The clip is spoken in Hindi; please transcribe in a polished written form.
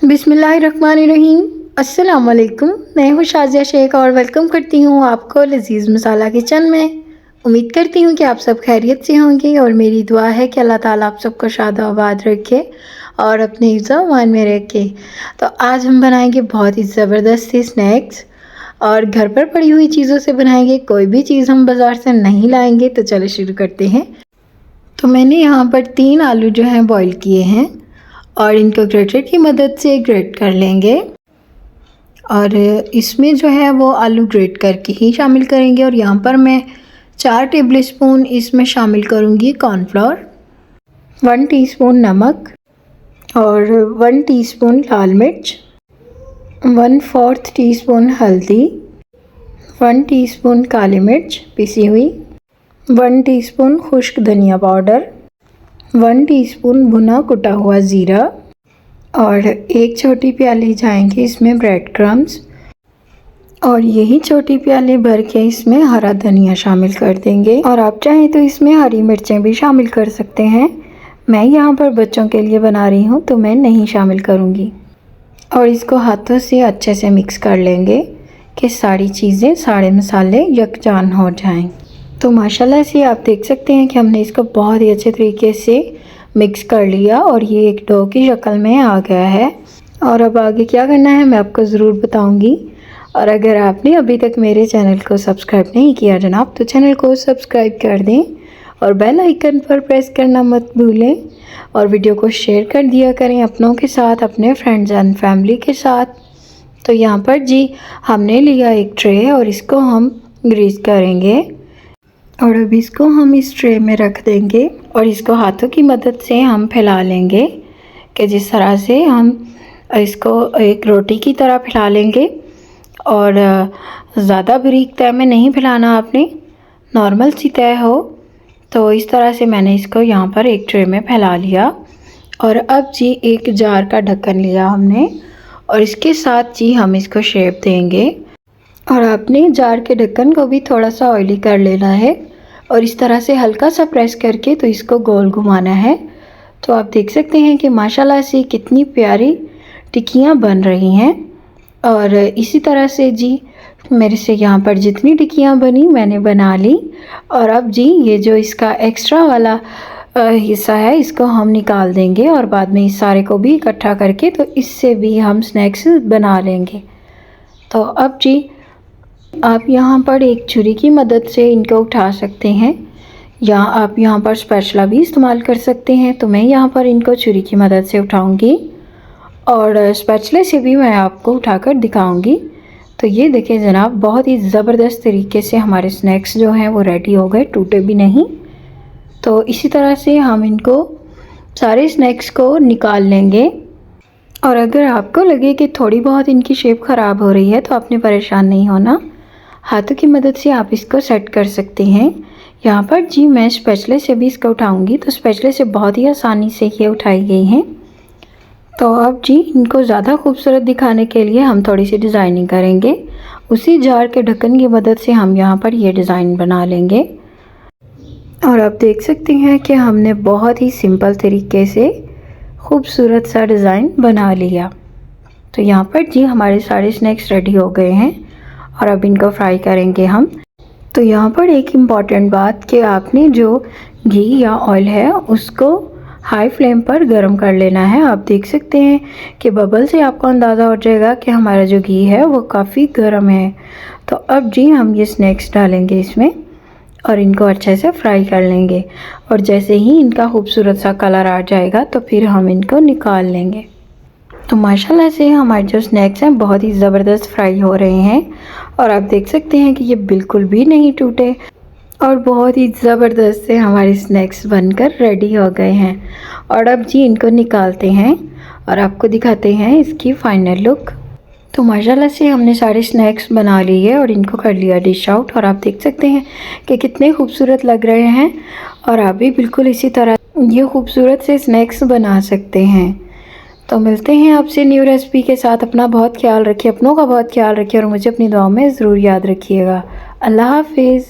बिस्मिल्लाहिर्रहमानिर्रहीम। अस्सलाम वालेकुम। मैं हूँ शाज़िया शेख और वेलकम करती हूँ आपको लजीज़ मसाला किचन में। उम्मीद करती हूँ कि आप सब खैरियत से होंगे और मेरी दुआ है कि अल्लाह ताला आप सबको शाद आबाद रखे और अपने हिफ्ज़-ओ-अमान में रखे। तो आज हम बनाएंगे बहुत ही ज़बरदस्त सी स्नैक्स और घर पर पड़ी हुई चीज़ों से बनाएंगे। कोई भी चीज़ हम बाज़ार से नहीं लाएंगे। तो चलो शुरू करते हैं। तो मैंने यहाँ पर 3 आलू जो हैं बॉईल किए हैं और इनको ग्रेटर की मदद से ग्रेट कर लेंगे और इसमें जो है वो आलू ग्रेट करके ही शामिल करेंगे। और यहाँ पर मैं 4 टेबलस्पून इसमें शामिल करूँगी कॉर्नफ्लोर, 1 टीस्पून नमक और 1 टीस्पून लाल मिर्च, 1/4 टीस्पून हल्दी, 1 टीस्पून काली मिर्च पिसी हुई, 1 टीस्पून खुश्क धनिया पाउडर, 1 टीस्पून भुना कुटा हुआ ज़ीरा और 1 छोटी प्याली जाएंगे इसमें ब्रेड क्रम्स और यही छोटी प्याली भर के इसमें हरा धनिया शामिल कर देंगे। और आप चाहें तो इसमें हरी मिर्चें भी शामिल कर सकते हैं। मैं यहाँ पर बच्चों के लिए बना रही हूँ तो मैं नहीं शामिल करूँगी। और इसको हाथों से अच्छे से मिक्स कर लेंगे कि सारी चीज़ें, सारे मसाले यकजान हो जाएं। तो माशाल्लाह से आप देख सकते हैं कि हमने इसको बहुत ही अच्छे तरीके से मिक्स कर लिया और ये एक डो की शक्ल में आ गया है। और अब आगे क्या करना है मैं आपको ज़रूर बताऊंगी। और अगर आपने अभी तक मेरे चैनल को सब्सक्राइब नहीं किया जनाब तो चैनल को सब्सक्राइब कर दें और बेल आइकन पर प्रेस करना मत भूलें और वीडियो को शेयर कर दिया करें अपनों के साथ, अपने फ्रेंड्स एंड फैमिली के साथ। तो यहाँ पर जी हमने लिया एक ट्रे और इसको हम ग्रीस करेंगे और अब इसको हम इस ट्रे में रख देंगे और इसको हाथों की मदद से हम फैला लेंगे कि जिस तरह से हम इसको एक रोटी की तरह फैला लेंगे। और ज़्यादा बारीक तय में नहीं फैलाना आपने, नॉर्मल सी तय हो। तो इस तरह से मैंने इसको यहाँ पर एक ट्रे में फैला लिया। और अब जी एक जार का ढक्कन लिया हमने और इसके साथ जी हम इसको शेप देंगे। और आपने जार के ढक्कन को भी थोड़ा सा ऑयली कर लेना है और इस तरह से हल्का सा प्रेस करके तो इसको गोल घुमाना है। तो आप देख सकते हैं कि माशाल्लाह से कितनी प्यारी टिक्कियाँ बन रही हैं। और इसी तरह से जी मेरे से यहाँ पर जितनी टिक्कियाँ बनी मैंने बना ली। और अब जी ये जो इसका एक्स्ट्रा वाला हिस्सा है इसको हम निकाल देंगे और बाद में इस सारे को भी इकट्ठा करके तो इससे भी हम स्नैक्स बना लेंगे। तो अब जी आप यहाँ पर एक छुरी की मदद से इनको उठा सकते हैं या आप यहाँ पर स्पैचुला भी इस्तेमाल कर सकते हैं। तो मैं यहाँ पर इनको छुरी की मदद से उठाऊँगी और स्पैचुले से भी मैं आपको उठाकर दिखाऊँगी। तो ये देखें जनाब, बहुत ही ज़बरदस्त तरीके से हमारे स्नैक्स जो हैं वो रेडी हो गए, टूटे भी नहीं। तो इसी तरह से हम इनको सारे स्नैक्स को निकाल लेंगे। और अगर आपको लगे कि थोड़ी बहुत इनकी शेप ख़राब हो रही है तो आपने परेशान नहीं होना, हाथों की मदद से आप इसको सेट कर सकते हैं। यहाँ पर जी मैं स्पैचुले से भी इसको उठाऊंगी तो स्पैचुले से बहुत ही आसानी से ये उठाई गई हैं। तो अब जी इनको ज़्यादा खूबसूरत दिखाने के लिए हम थोड़ी सी डिज़ाइनिंग करेंगे। उसी जार के ढक्कन की मदद से हम यहाँ पर ये डिज़ाइन बना लेंगे। और आप देख सकते हैं कि हमने बहुत ही सिंपल तरीके से खूबसूरत सा डिज़ाइन बना लिया। तो यहाँ पर जी हमारे सारे स्नैक्स रेडी हो गए हैं और अब इनको फ्राई करेंगे हम। तो यहाँ पर एक इम्पॉर्टेंट बात कि आपने जो घी या ऑयल है उसको हाई फ्लेम पर गर्म कर लेना है। आप देख सकते हैं कि बबल से आपको अंदाज़ा हो जाएगा कि हमारा जो घी है वो काफ़ी गर्म है। तो अब जी हम ये स्नैक्स डालेंगे इसमें और इनको अच्छे से फ्राई कर लेंगे और जैसे ही इनका खूबसूरत सा कलर आ जाएगा तो फिर हम इनको निकाल लेंगे। तो माशाल्लाह से हमारे जो स्नैक्स हैं बहुत ही ज़बरदस्त फ्राई हो रहे हैं और आप देख सकते हैं कि ये बिल्कुल भी नहीं टूटे और बहुत ही ज़बरदस्त से हमारे स्नैक्स बनकर रेडी हो गए हैं। और अब जी इनको निकालते हैं और आपको दिखाते हैं इसकी फाइनल लुक। तो माशाल्लाह से हमने सारे स्नैक्स बना लिए और इनको कर लिया डिश आउट और आप देख सकते हैं कि कितने खूबसूरत लग रहे हैं। और आप भी बिल्कुल इसी तरह ये खूबसूरत से स्नैक्स बना सकते हैं। तो मिलते हैं आपसे न्यू रेसिपी के साथ। अपना बहुत ख्याल रखिए, अपनों का बहुत ख्याल रखिए और मुझे अपनी दुआओं में ज़रूर याद रखिएगा। अल्लाह हाफिज़।